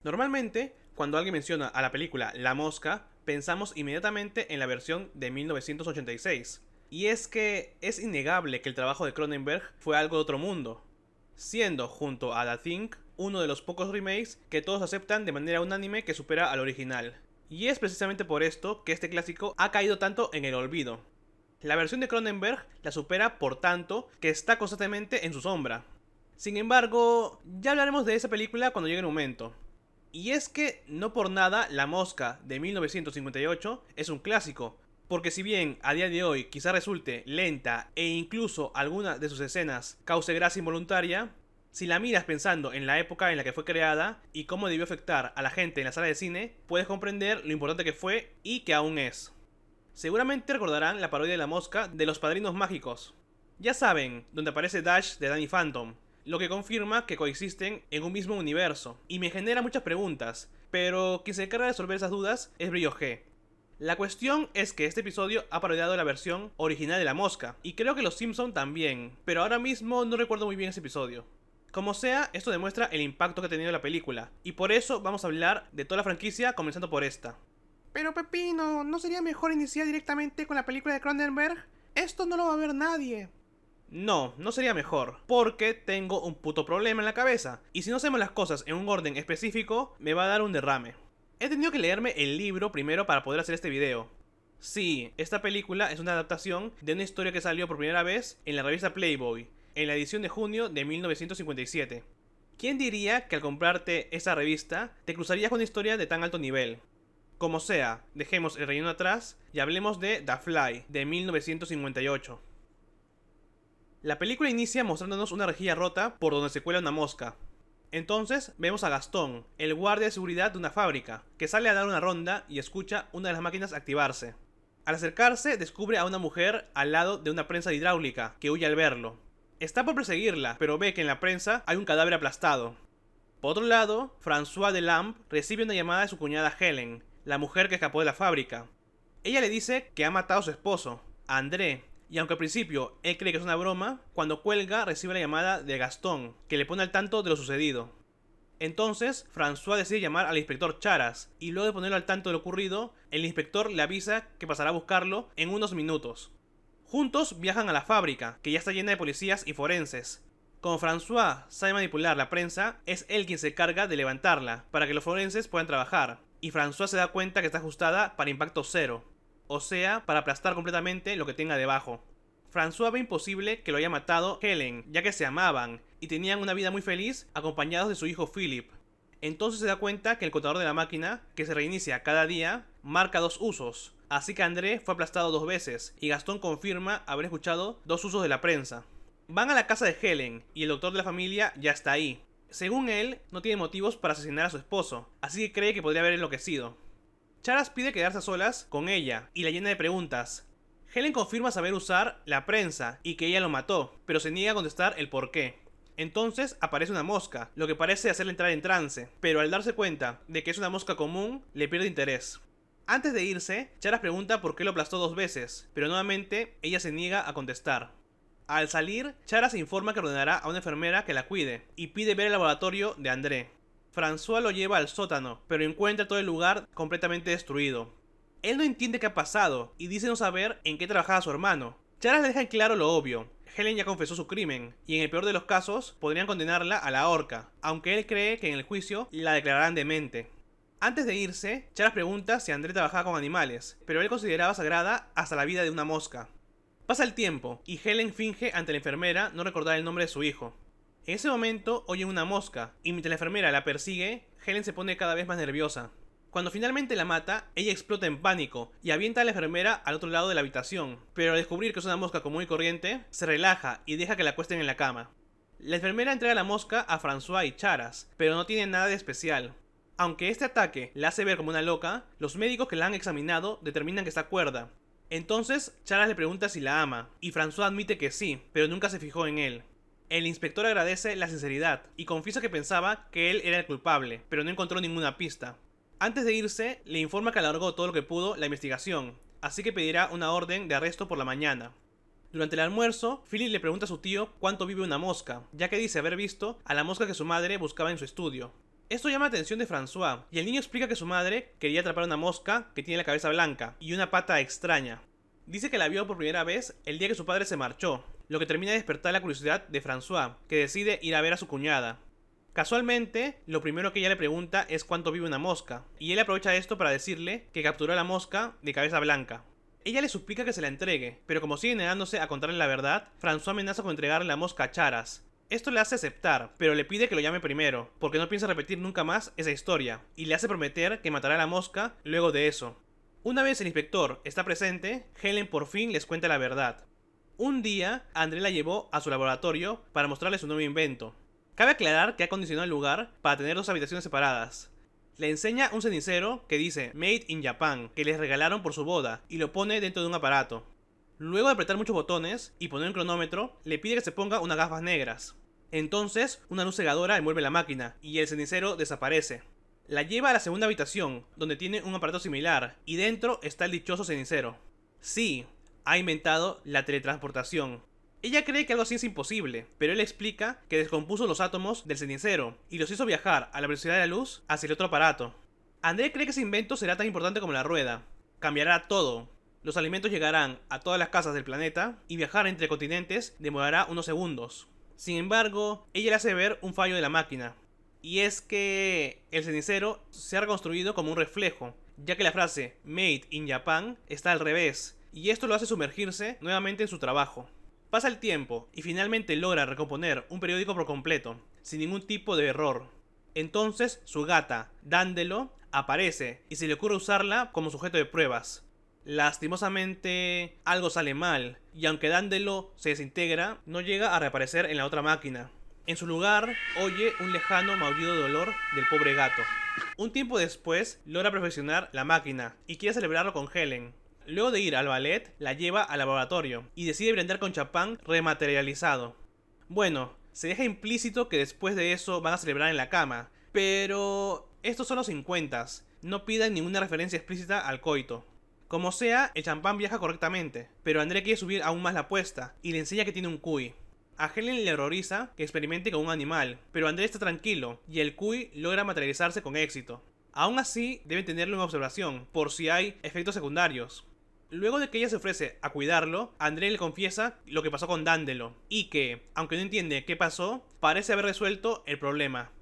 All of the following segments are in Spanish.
Normalmente, cuando alguien menciona a la película La Mosca, pensamos inmediatamente en la versión de 1986. Y es que es innegable que el trabajo de Cronenberg fue algo de otro mundo, siendo junto a The Thing uno de los pocos remakes que todos aceptan de manera unánime que supera al original. Y es precisamente por esto que este clásico ha caído tanto en el olvido. La versión de Cronenberg la supera por tanto que está constantemente en su sombra. Sin embargo, ya hablaremos de esa película cuando llegue el momento. Y es que no por nada La Mosca de 1958 es un clásico, porque si bien a día de hoy quizá resulte lenta e incluso alguna de sus escenas cause gracia involuntaria, si la miras pensando en la época en la que fue creada y cómo debió afectar a la gente en la sala de cine, puedes comprender lo importante que fue y que aún es. Seguramente recordarán la parodia de La Mosca de Los Padrinos Mágicos. Ya saben, donde aparece Dash de Danny Phantom, lo que confirma que coexisten en un mismo universo, y me genera muchas preguntas, pero quien se encarga de resolver esas dudas es Brillo G. La cuestión es que este episodio ha parodiado la versión original de La Mosca, y creo que Los Simpson también, pero ahora mismo no recuerdo muy bien ese episodio. Como sea, esto demuestra el impacto que ha tenido la película, y por eso vamos a hablar de toda la franquicia comenzando por esta. Pero Pepino, ¿no sería mejor iniciar directamente con la película de Cronenberg? Esto no lo va a ver nadie. No, no sería mejor, porque tengo un puto problema en la cabeza, y si no hacemos las cosas en un orden específico, me va a dar un derrame. He tenido que leerme el libro primero para poder hacer este video. Sí, esta película es una adaptación de una historia que salió por primera vez en la revista Playboy, en la edición de junio de 1957. ¿Quién diría que al comprarte esa revista te cruzarías con una historia de tan alto nivel? Como sea, dejemos el relleno atrás y hablemos de The Fly, de 1958. La película inicia mostrándonos una rejilla rota por donde se cuela una mosca. Entonces vemos a Gastón, el guardia de seguridad de una fábrica, que sale a dar una ronda y escucha una de las máquinas activarse. Al acercarse descubre a una mujer al lado de una prensa hidráulica, que huye al verlo. Está por perseguirla, pero ve que en la prensa hay un cadáver aplastado. Por otro lado, François Delambre recibe una llamada de su cuñada Helen, la mujer que escapó de la fábrica. Ella le dice que ha matado a su esposo, a André, y aunque al principio él cree que es una broma, cuando cuelga recibe la llamada de Gastón, que le pone al tanto de lo sucedido. Entonces, François decide llamar al inspector Charas, y luego de ponerlo al tanto de lo ocurrido, el inspector le avisa que pasará a buscarlo en unos minutos. Juntos viajan a la fábrica, que ya está llena de policías y forenses. Como François sabe manipular la prensa, es él quien se encarga de levantarla, para que los forenses puedan trabajar, y François se da cuenta que está ajustada para impacto cero, o sea, para aplastar completamente lo que tenga debajo. François ve imposible que lo haya matado Helen, ya que se amaban y tenían una vida muy feliz acompañados de su hijo Philip. Entonces se da cuenta que el contador de la máquina, que se reinicia cada día, marca 2 usos, así que André fue aplastado 2 veces y Gastón confirma haber escuchado 2 usos de la prensa. Van a la casa de Helen y el doctor de la familia ya está ahí. Según él, no tiene motivos para asesinar a su esposo, así que cree que podría haber enloquecido. Charas pide quedarse a solas con ella y la llena de preguntas. Helen confirma saber usar la prensa y que ella lo mató, pero se niega a contestar el por qué. Entonces aparece una mosca, lo que parece hacerle entrar en trance, pero al darse cuenta de que es una mosca común, le pierde interés. Antes de irse, Charas pregunta por qué lo aplastó 2 veces, pero nuevamente ella se niega a contestar. Al salir, Charas informa que ordenará a una enfermera que la cuide, y pide ver el laboratorio de André. François lo lleva al sótano, pero encuentra todo el lugar completamente destruido. Él no entiende qué ha pasado, y dice no saber en qué trabajaba su hermano. Charas le deja en claro lo obvio. Helen ya confesó su crimen, y en el peor de los casos, podrían condenarla a la horca, aunque él cree que en el juicio la declararán demente. Antes de irse, Charas pregunta si André trabajaba con animales, pero él consideraba sagrada hasta la vida de una mosca. Pasa el tiempo, y Helen finge ante la enfermera no recordar el nombre de su hijo. En ese momento oyen una mosca, y mientras la enfermera la persigue, Helen se pone cada vez más nerviosa. Cuando finalmente la mata, ella explota en pánico y avienta a la enfermera al otro lado de la habitación, pero al descubrir que es una mosca común y corriente, se relaja y deja que la acuesten en la cama. La enfermera entrega la mosca a François y Charas, pero no tiene nada de especial. Aunque este ataque la hace ver como una loca, los médicos que la han examinado determinan que está cuerda. Entonces, Charas le pregunta si la ama, y François admite que sí, pero nunca se fijó en él. El inspector agradece la sinceridad y confiesa que pensaba que él era el culpable, pero no encontró ninguna pista. Antes de irse, le informa que alargó todo lo que pudo la investigación, así que pedirá una orden de arresto por la mañana. Durante el almuerzo, Philip le pregunta a su tío cuánto vive una mosca, ya que dice haber visto a la mosca que su madre buscaba en su estudio. Esto llama la atención de François, y el niño explica que su madre quería atrapar una mosca que tiene la cabeza blanca y una pata extraña. Dice que la vio por primera vez el día que su padre se marchó, lo que termina de despertar la curiosidad de François, que decide ir a ver a su cuñada. Casualmente, lo primero que ella le pregunta es cuánto vive una mosca, y él aprovecha esto para decirle que capturó a la mosca de cabeza blanca. Ella le suplica que se la entregue, pero como sigue negándose a contarle la verdad, François amenaza con entregarle la mosca a Charas. Esto le hace aceptar, pero le pide que lo llame primero, porque no piensa repetir nunca más esa historia, y le hace prometer que matará a la mosca luego de eso. Una vez el inspector está presente, Helen por fin les cuenta la verdad. Un día, André la llevó a su laboratorio para mostrarle su nuevo invento. Cabe aclarar que ha acondicionado el lugar para tener dos habitaciones separadas. Le enseña un cenicero que dice Made in Japan, que les regalaron por su boda, y lo pone dentro de un aparato. Luego de apretar muchos botones y poner un cronómetro, le pide que se ponga unas gafas negras. Entonces, una luz cegadora envuelve la máquina, y el cenicero desaparece. La lleva a la segunda habitación, donde tiene un aparato similar, y dentro está el dichoso cenicero. Sí, ha inventado la teletransportación. Ella cree que algo así es imposible, pero él explica que descompuso los átomos del cenicero y los hizo viajar a la velocidad de la luz hacia el otro aparato. André cree que ese invento será tan importante como la rueda. Cambiará todo. Los alimentos llegarán a todas las casas del planeta y viajar entre continentes demorará unos segundos. Sin embargo, ella le hace ver un fallo de la máquina. Y es que el cenicero se ha reconstruido como un reflejo, ya que la frase Made in Japan está al revés, y esto lo hace sumergirse nuevamente en su trabajo. Pasa el tiempo y finalmente logra recomponer un periódico por completo, sin ningún tipo de error. Entonces su gata, Dandelo, aparece y se le ocurre usarla como sujeto de pruebas. Lastimosamente, algo sale mal, y aunque Dandelo se desintegra, no llega a reaparecer en la otra máquina. En su lugar, oye un lejano maullido de dolor del pobre gato. Un tiempo después, logra perfeccionar la máquina y quiere celebrarlo con Helen. Luego de ir al ballet, la lleva al laboratorio y decide brindar con champán rematerializado. Bueno, se deja implícito que después de eso van a celebrar en la cama, pero estos son los 50s, no pidan ninguna referencia explícita al coito. Como sea, el champán viaja correctamente, pero André quiere subir aún más la apuesta y le enseña que tiene un cuy. A Helen le horroriza que experimente con un animal, pero André está tranquilo y el cuy logra materializarse con éxito. Aún así, deben tenerlo en observación, por si hay efectos secundarios. Luego de que ella se ofrece a cuidarlo, André le confiesa lo que pasó con Dandelo, y que, aunque no entiende qué pasó, parece haber resuelto el problema.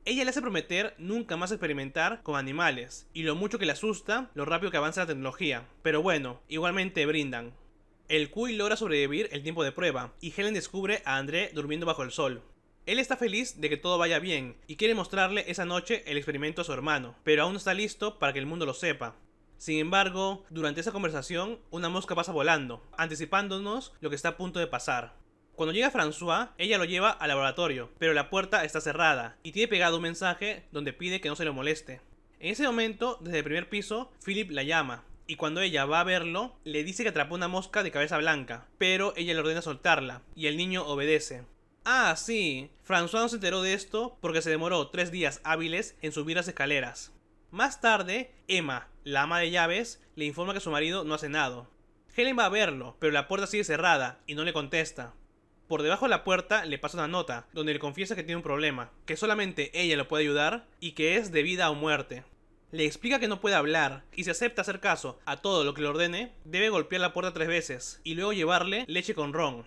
Ella le hace prometer nunca más experimentar con animales, y lo mucho que le asusta lo rápido que avanza la tecnología, pero bueno, igualmente brindan. El cuy logra sobrevivir el tiempo de prueba, y Helen descubre a André durmiendo bajo el sol. Él está feliz de que todo vaya bien, y quiere mostrarle esa noche el experimento a su hermano, pero aún no está listo para que el mundo lo sepa. Sin embargo, durante esa conversación, una mosca pasa volando, anticipándonos lo que está a punto de pasar. Cuando llega François, ella lo lleva al laboratorio, pero la puerta está cerrada, y tiene pegado un mensaje donde pide que no se lo moleste. En ese momento, desde el primer piso, Philip la llama, y cuando ella va a verlo, le dice que atrapó una mosca de cabeza blanca, pero ella le ordena soltarla, y el niño obedece. Ah, sí, François no se enteró de esto porque se demoró 3 días hábiles en subir las escaleras. Más tarde, Emma, la ama de llaves, le informa que su marido no ha cenado. Helen va a verlo, pero la puerta sigue cerrada y no le contesta. Por debajo de la puerta le pasa una nota, donde le confiesa que tiene un problema, que solamente ella lo puede ayudar y que es de vida o muerte. Le explica que no puede hablar, y si acepta hacer caso a todo lo que le ordene, debe golpear la puerta 3 veces, y luego llevarle leche con ron.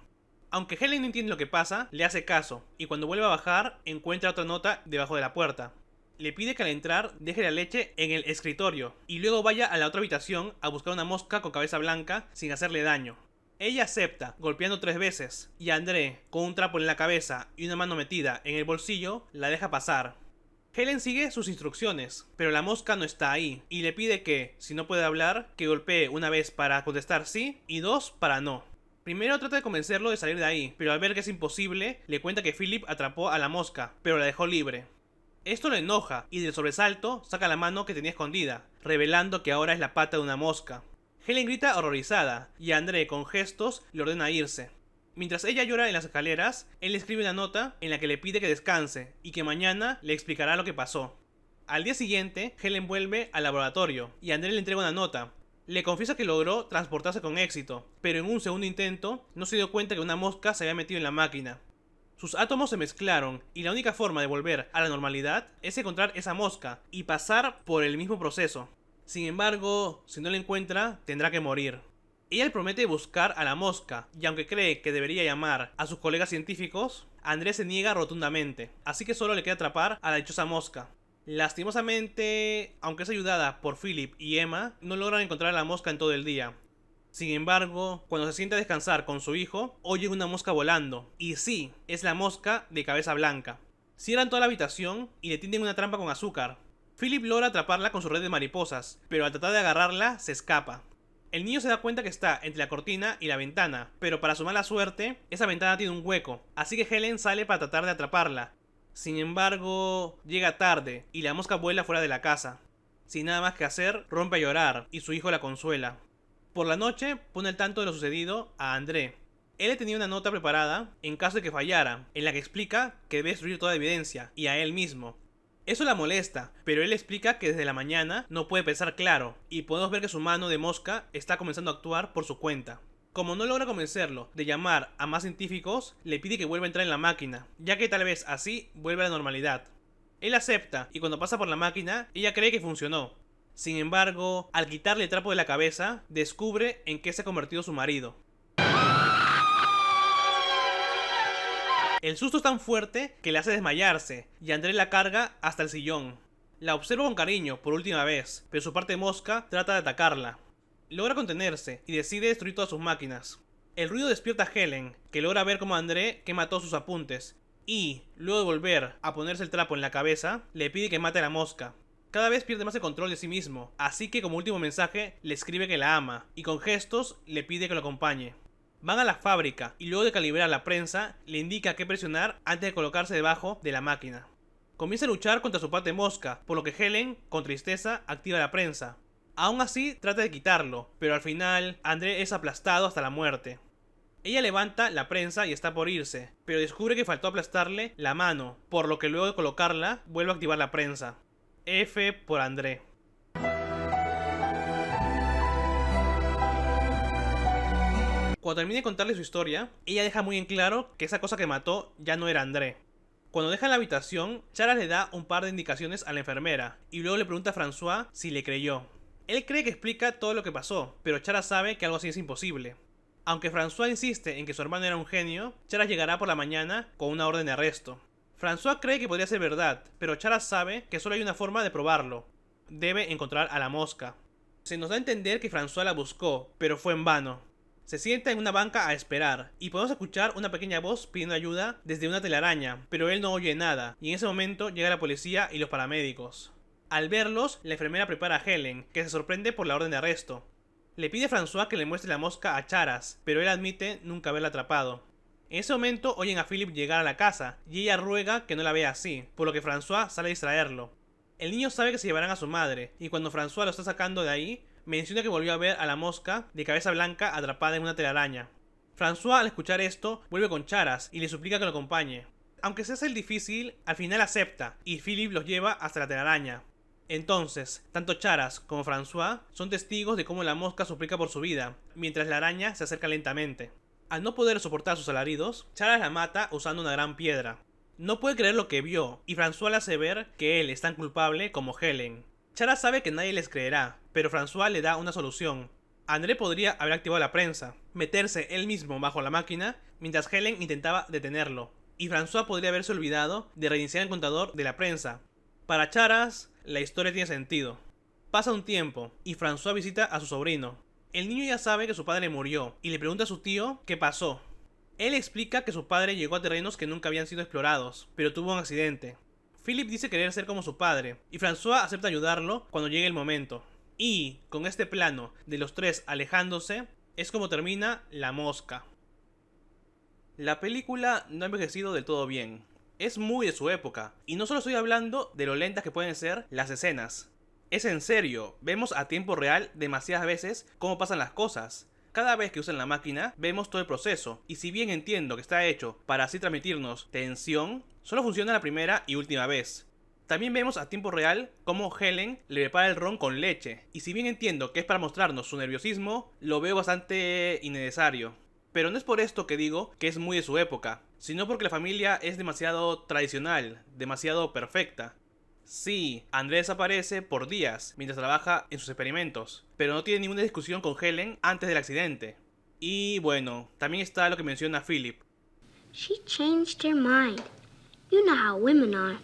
Aunque Helen no entiende lo que pasa, le hace caso, y cuando vuelve a bajar, encuentra otra nota debajo de la puerta. Le pide que al entrar deje la leche en el escritorio y luego vaya a la otra habitación a buscar una mosca con cabeza blanca sin hacerle daño. Ella acepta, golpeando 3 veces, y André, con un trapo en la cabeza y una mano metida en el bolsillo, la deja pasar. Helen sigue sus instrucciones, pero la mosca no está ahí, y le pide que, si no puede hablar, que golpee una vez para contestar sí y 2 para no. Primero trata de convencerlo de salir de ahí, pero al ver que es imposible, le cuenta que Philip atrapó a la mosca, pero la dejó libre. Esto lo enoja, y del sobresalto saca la mano que tenía escondida, revelando que ahora es la pata de una mosca. Helen grita horrorizada, y André con gestos le ordena irse. Mientras ella llora en las escaleras, él le escribe una nota en la que le pide que descanse, y que mañana le explicará lo que pasó. Al día siguiente, Helen vuelve al laboratorio, y André le entrega una nota. Le confiesa que logró transportarse con éxito, pero en un segundo intento no se dio cuenta que una mosca se había metido en la máquina. Sus átomos se mezclaron y la única forma de volver a la normalidad es encontrar esa mosca y pasar por el mismo proceso. Sin embargo, si no la encuentra, tendrá que morir. Ella le promete buscar a la mosca, y aunque cree que debería llamar a sus colegas científicos, André se niega rotundamente, así que solo le queda atrapar a la dichosa mosca. Lastimosamente, aunque es ayudada por Philip y Emma, no logran encontrar a la mosca en todo el día. Sin embargo, cuando se sienta a descansar con su hijo, oye una mosca volando, y sí, es la mosca de cabeza blanca. Cierran toda la habitación y le tienden una trampa con azúcar. Philip logra atraparla con su red de mariposas, pero al tratar de agarrarla, se escapa. El niño se da cuenta que está entre la cortina y la ventana, pero para su mala suerte, esa ventana tiene un hueco, así que Helen sale para tratar de atraparla. Sin embargo, llega tarde y la mosca vuela fuera de la casa. Sin nada más que hacer, rompe a llorar y su hijo la consuela. Por la noche, pone al tanto de lo sucedido a André. Él le tenía una nota preparada en caso de que fallara, en la que explica que debe destruir toda evidencia, y a él mismo. Eso la molesta, pero él explica que desde la mañana no puede pensar claro, y podemos ver que su mano de mosca está comenzando a actuar por su cuenta. Como no logra convencerlo de llamar a más científicos, le pide que vuelva a entrar en la máquina, ya que tal vez así vuelve a la normalidad. Él acepta, y cuando pasa por la máquina, ella cree que funcionó. Sin embargo, al quitarle el trapo de la cabeza, descubre en qué se ha convertido su marido. El susto es tan fuerte que le hace desmayarse, y André la carga hasta el sillón. La observa con cariño por última vez, pero su parte mosca trata de atacarla. Logra contenerse y decide destruir todas sus máquinas. El ruido despierta a Helen, que logra ver cómo André quema todos sus apuntes, y, luego de volver a ponerse el trapo en la cabeza, le pide que mate a la mosca. Cada vez pierde más el control de sí mismo, así que como último mensaje le escribe que la ama, y con gestos le pide que lo acompañe. Van a la fábrica y luego de calibrar la prensa, le indica qué presionar antes de colocarse debajo de la máquina. Comienza a luchar contra su parte mosca, por lo que Helen, con tristeza, activa la prensa. Aún así, trata de quitarlo, pero al final, André es aplastado hasta la muerte. Ella levanta la prensa y está por irse, pero descubre que faltó aplastarle la mano, por lo que luego de colocarla, vuelve a activar la prensa. F por André. Cuando termine de contarle su historia, ella deja muy en claro que esa cosa que mató ya no era André. Cuando deja la habitación, Charas le da un par de indicaciones a la enfermera, y luego le pregunta a François si le creyó. Él cree que explica todo lo que pasó, pero Charas sabe que algo así es imposible. Aunque François insiste en que su hermano era un genio, Charas llegará por la mañana con una orden de arresto. François cree que podría ser verdad, pero Charas sabe que solo hay una forma de probarlo. Debe encontrar a la mosca. Se nos da a entender que François la buscó, pero fue en vano. Se sienta en una banca a esperar, y podemos escuchar una pequeña voz pidiendo ayuda desde una telaraña, pero él no oye nada, y en ese momento llega la policía y los paramédicos. Al verlos, la enfermera prepara a Helen, que se sorprende por la orden de arresto. Le pide a François que le muestre la mosca a Charas, pero él admite nunca haberla atrapado. En ese momento oyen a Philip llegar a la casa, y ella ruega que no la vea así, por lo que François sale a distraerlo. El niño sabe que se llevarán a su madre, y cuando François lo está sacando de ahí, menciona que volvió a ver a la mosca de cabeza blanca atrapada en una telaraña. François, al escuchar esto, vuelve con Charas y le suplica que lo acompañe. Aunque se hace el difícil, al final acepta, y Philip los lleva hasta la telaraña. Entonces, tanto Charas como François son testigos de cómo la mosca suplica por su vida, mientras la araña se acerca lentamente. Al no poder soportar sus alaridos, Charas la mata usando una gran piedra. No puede creer lo que vio, y François le hace ver que él es tan culpable como Helen. Charas sabe que nadie les creerá, pero François le da una solución. André podría haber activado la prensa, meterse él mismo bajo la máquina, mientras Helen intentaba detenerlo, y François podría haberse olvidado de reiniciar el contador de la prensa. Para Charas, la historia tiene sentido. Pasa un tiempo, y François visita a su sobrino. El niño ya sabe que su padre murió, y le pregunta a su tío qué pasó. Él explica que su padre llegó a terrenos que nunca habían sido explorados, pero tuvo un accidente. Philip dice querer ser como su padre, y François acepta ayudarlo cuando llegue el momento. Y, con este plano de los tres alejándose, es como termina La Mosca. La película no ha envejecido del todo bien. Es muy de su época, y no solo estoy hablando de lo lentas que pueden ser las escenas. Es en serio, vemos a tiempo real demasiadas veces cómo pasan las cosas. Cada vez que usan la máquina, vemos todo el proceso, y si bien entiendo que está hecho para así transmitirnos tensión, solo funciona la primera y última vez. También vemos a tiempo real cómo Helen le prepara el ron con leche, y si bien entiendo que es para mostrarnos su nerviosismo, lo veo bastante innecesario. Pero no es por esto que digo que es muy de su época, sino porque la familia es demasiado tradicional, demasiado perfecta. Sí, André desaparece por días mientras trabaja en sus experimentos, pero no tiene ninguna discusión con Helen antes del accidente. Y bueno, también está lo que menciona Philip. She changed her mind. You know how women are.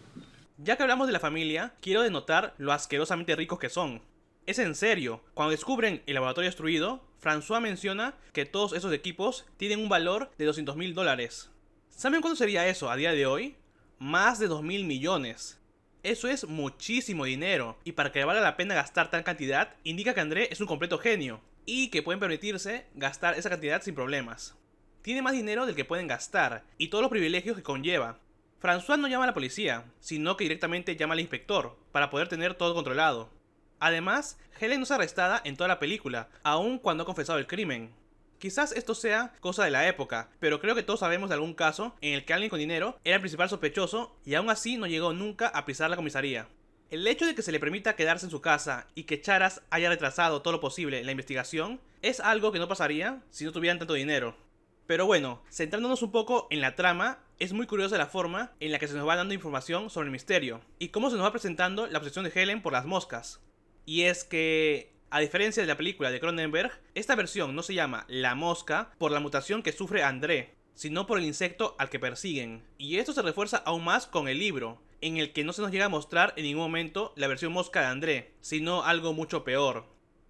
Ya que hablamos de la familia, quiero denotar lo asquerosamente ricos que son. Es en serio, cuando descubren el laboratorio destruido, François menciona que todos esos equipos tienen un valor de $200.000. ¿Saben cuánto sería eso a día de hoy? Más de 2.000 millones. Eso es muchísimo dinero, y para que valga la pena gastar tal cantidad, indica que André es un completo genio, y que pueden permitirse gastar esa cantidad sin problemas. Tiene más dinero del que pueden gastar, y todos los privilegios que conlleva. François no llama a la policía, sino que directamente llama al inspector, para poder tener todo controlado. Además, Helen no es arrestada en toda la película, aun cuando ha confesado el crimen. Quizás esto sea cosa de la época, pero creo que todos sabemos de algún caso en el que alguien con dinero era el principal sospechoso y aún así no llegó nunca a pisar la comisaría. El hecho de que se le permita quedarse en su casa y que Charas haya retrasado todo lo posible la investigación es algo que no pasaría si no tuvieran tanto dinero. Pero bueno, centrándonos un poco en la trama, es muy curiosa la forma en la que se nos va dando información sobre el misterio y cómo se nos va presentando la obsesión de Helen por las moscas. Y es que, a diferencia de la película de Cronenberg, esta versión no se llama La Mosca por la mutación que sufre André, sino por el insecto al que persiguen. Y esto se refuerza aún más con el libro, en el que no se nos llega a mostrar en ningún momento la versión mosca de André, sino algo mucho peor.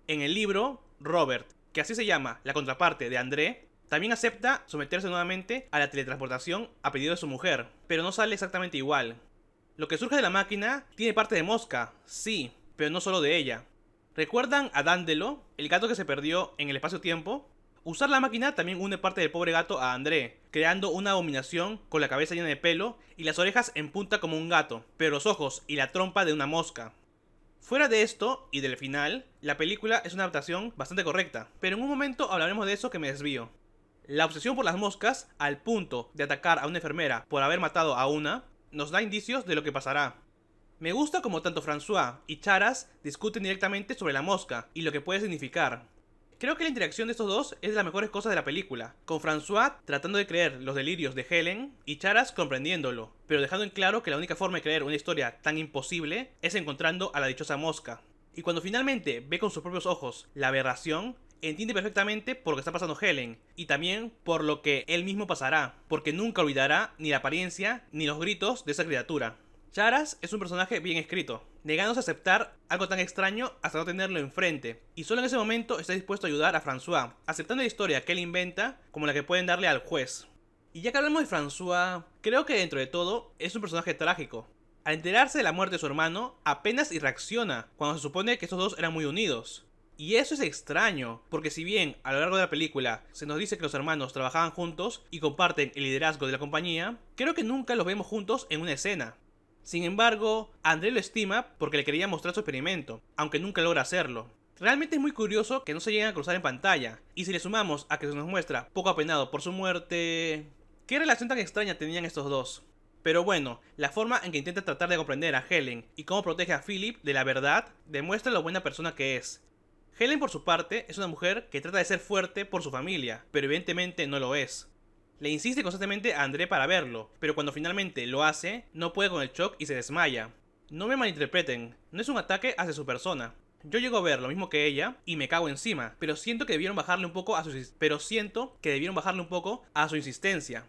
En el libro, Robert, que así se llama la contraparte de André, también acepta someterse nuevamente a la teletransportación a pedido de su mujer, pero no sale exactamente igual. Lo que surge de la máquina tiene parte de mosca, sí, pero no solo de ella. ¿Recuerdan a Dandelo, el gato que se perdió en el espacio-tiempo? Usar la máquina también une parte del pobre gato a André, creando una abominación con la cabeza llena de pelo y las orejas en punta como un gato, pero los ojos y la trompa de una mosca. Fuera de esto y del final, la película es una adaptación bastante correcta, pero en un momento hablaremos de eso que me desvío. La obsesión por las moscas, al punto de atacar a una enfermera por haber matado a una, nos da indicios de lo que pasará. Me gusta como tanto François y Charas discuten directamente sobre la mosca y lo que puede significar. Creo que la interacción de estos dos es de las mejores cosas de la película, con François tratando de creer los delirios de Helen y Charas comprendiéndolo, pero dejando en claro que la única forma de creer una historia tan imposible es encontrando a la dichosa mosca. Y cuando finalmente ve con sus propios ojos la aberración, entiende perfectamente por lo que está pasando Helen, y también por lo que él mismo pasará, porque nunca olvidará ni la apariencia ni los gritos de esa criatura. Charas es un personaje bien escrito, negándose a aceptar algo tan extraño hasta no tenerlo enfrente, y solo en ese momento está dispuesto a ayudar a François, aceptando la historia que él inventa como la que pueden darle al juez. Y ya que hablamos de François, creo que dentro de todo es un personaje trágico. Al enterarse de la muerte de su hermano, apenas y reacciona, cuando se supone que estos dos eran muy unidos. Y eso es extraño, porque si bien a lo largo de la película se nos dice que los hermanos trabajaban juntos y comparten el liderazgo de la compañía, creo que nunca los vemos juntos en una escena. Sin embargo, André lo estima porque le quería mostrar su experimento, aunque nunca logra hacerlo. Realmente es muy curioso que no se lleguen a cruzar en pantalla, y si le sumamos a que se nos muestra poco apenado por su muerte... ¿Qué relación tan extraña tenían estos dos? Pero bueno, la forma en que intenta tratar de comprender a Helen y cómo protege a Philip de la verdad demuestra lo buena persona que es. Helen, por su parte, es una mujer que trata de ser fuerte por su familia, pero evidentemente no lo es. Le insiste constantemente a André para verlo, pero cuando finalmente lo hace, no puede con el shock y se desmaya. No me malinterpreten, no es un ataque hacia su persona. Yo llego a ver lo mismo que ella y me cago encima, pero siento que debieron bajarle un poco a su insistencia.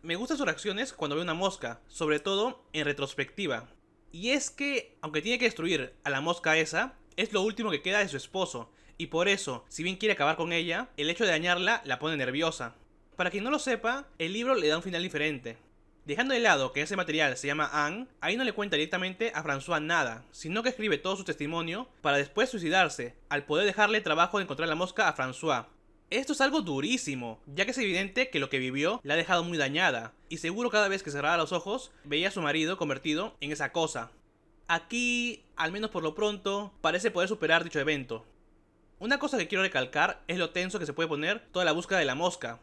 Me gustan sus reacciones cuando ve una mosca, sobre todo en retrospectiva. Y es que, aunque tiene que destruir a la mosca esa, es lo último que queda de su esposo, y por eso, si bien quiere acabar con ella, el hecho de dañarla la pone nerviosa. Para quien no lo sepa, el libro le da un final diferente. Dejando de lado que ese material se llama Anne, ahí no le cuenta directamente a François nada, sino que escribe todo su testimonio para después suicidarse, al poder dejarle trabajo de encontrar la mosca a François. Esto es algo durísimo, ya que es evidente que lo que vivió la ha dejado muy dañada, y seguro cada vez que cerraba los ojos, veía a su marido convertido en esa cosa. Aquí, al menos por lo pronto, parece poder superar dicho evento. Una cosa que quiero recalcar es lo tenso que se puede poner toda la búsqueda de la mosca.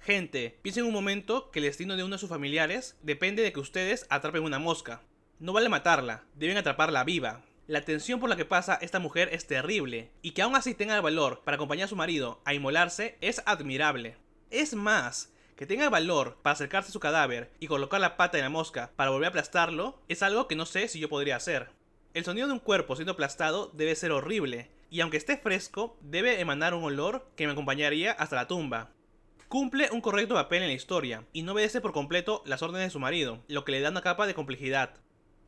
Gente, piensen un momento que el destino de uno de sus familiares depende de que ustedes atrapen una mosca. No vale matarla, deben atraparla viva. La tensión por la que pasa esta mujer es terrible, y que aún así tenga el valor para acompañar a su marido a inmolarse es admirable. Es más, que tenga el valor para acercarse a su cadáver y colocar la pata en la mosca para volver a aplastarlo, es algo que no sé si yo podría hacer. El sonido de un cuerpo siendo aplastado debe ser horrible, y aunque esté fresco, debe emanar un olor que me acompañaría hasta la tumba. Cumple un correcto papel en la historia, y no obedece por completo las órdenes de su marido, lo que le da una capa de complejidad.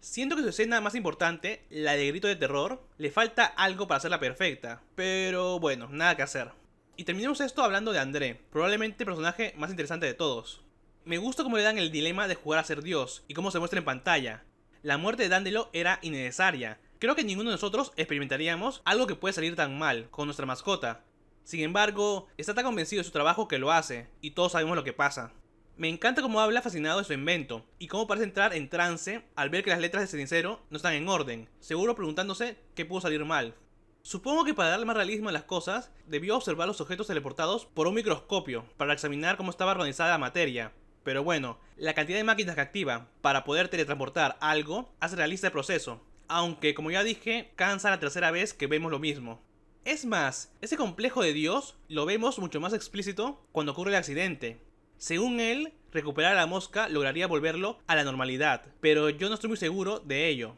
Siento que su escena más importante, la de grito de terror, le falta algo para hacerla perfecta, pero bueno, nada que hacer. Y terminemos esto hablando de André, probablemente el personaje más interesante de todos. Me gusta cómo le dan el dilema de jugar a ser Dios, y cómo se muestra en pantalla. La muerte de Dandelo era innecesaria. Creo que ninguno de nosotros experimentaríamos algo que puede salir tan mal con nuestra mascota. Sin embargo, está tan convencido de su trabajo que lo hace, y todos sabemos lo que pasa. Me encanta cómo habla fascinado de su invento, y cómo parece entrar en trance al ver que las letras de cenicero no están en orden, seguro preguntándose qué pudo salir mal. Supongo que para darle más realismo a las cosas, debió observar los objetos teleportados por un microscopio, para examinar cómo estaba organizada la materia. Pero bueno, la cantidad de máquinas que activa para poder teletransportar algo hace realista el proceso, aunque como ya dije, cansa la tercera vez que vemos lo mismo. Es más, ese complejo de Dios lo vemos mucho más explícito cuando ocurre el accidente. Según él, recuperar a la mosca lograría volverlo a la normalidad, pero yo no estoy muy seguro de ello.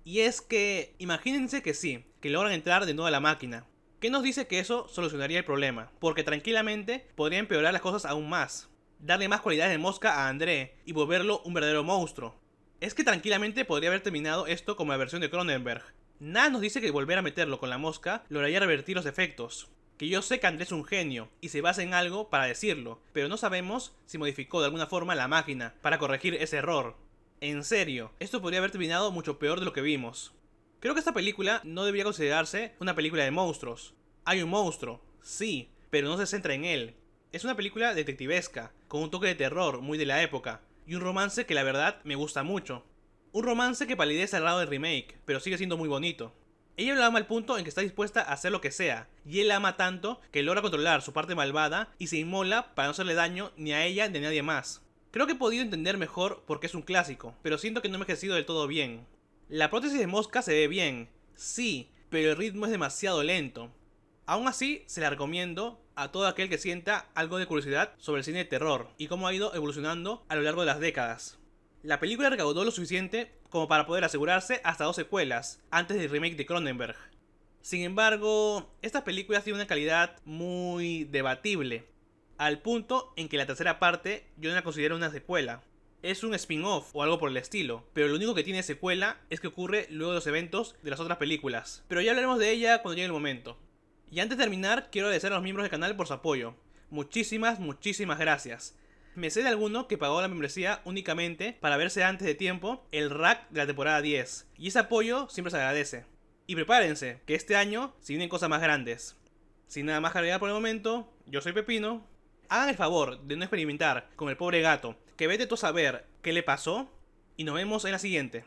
Y es que, imagínense que sí, que logran entrar de nuevo a la máquina. ¿Qué nos dice que eso solucionaría el problema? Porque tranquilamente podría empeorar las cosas aún más. Darle más cualidades de mosca a André y volverlo un verdadero monstruo. Es que tranquilamente podría haber terminado esto como la versión de Cronenberg. Nada nos dice que volver a meterlo con la mosca lograría revertir los efectos. Que yo sé que André es un genio y se basa en algo para decirlo, pero no sabemos si modificó de alguna forma la máquina para corregir ese error. En serio, esto podría haber terminado mucho peor de lo que vimos. Creo que esta película no debería considerarse una película de monstruos. Hay un monstruo, sí, pero no se centra en él. Es una película detectivesca, con un toque de terror muy de la época, y un romance que la verdad me gusta mucho. Un romance que palidece al lado del remake, pero sigue siendo muy bonito. Ella lo ama al punto en que está dispuesta a hacer lo que sea, y él la ama tanto que logra controlar su parte malvada y se inmola para no hacerle daño ni a ella ni a nadie más. Creo que he podido entender mejor porque es un clásico, pero siento que no me he ejercido del todo bien. La prótesis de mosca se ve bien, sí, pero el ritmo es demasiado lento. Aún así, se la recomiendo a todo aquel que sienta algo de curiosidad sobre el cine de terror y cómo ha ido evolucionando a lo largo de las décadas. La película recaudó lo suficiente como para poder asegurarse hasta 2 secuelas antes del remake de Cronenberg. Sin embargo, estas películas tienen una calidad muy debatible, al punto en que la tercera parte yo no la considero una secuela. Es un spin-off o algo por el estilo, pero lo único que tiene secuela es que ocurre luego de los eventos de las otras películas. Pero ya hablaremos de ella cuando llegue el momento. Y antes de terminar, quiero agradecer a los miembros del canal por su apoyo. Muchísimas gracias. Me sé de alguno que pagó la membresía únicamente para verse antes de tiempo el rack de la temporada 10, y ese apoyo siempre se agradece. Y prepárense, que este año se vienen cosas más grandes. Sin nada más que agregar por el momento, yo soy Pepino. Hagan el favor de no experimentar con el pobre gato, que vete tú a saber qué le pasó, y nos vemos en la siguiente.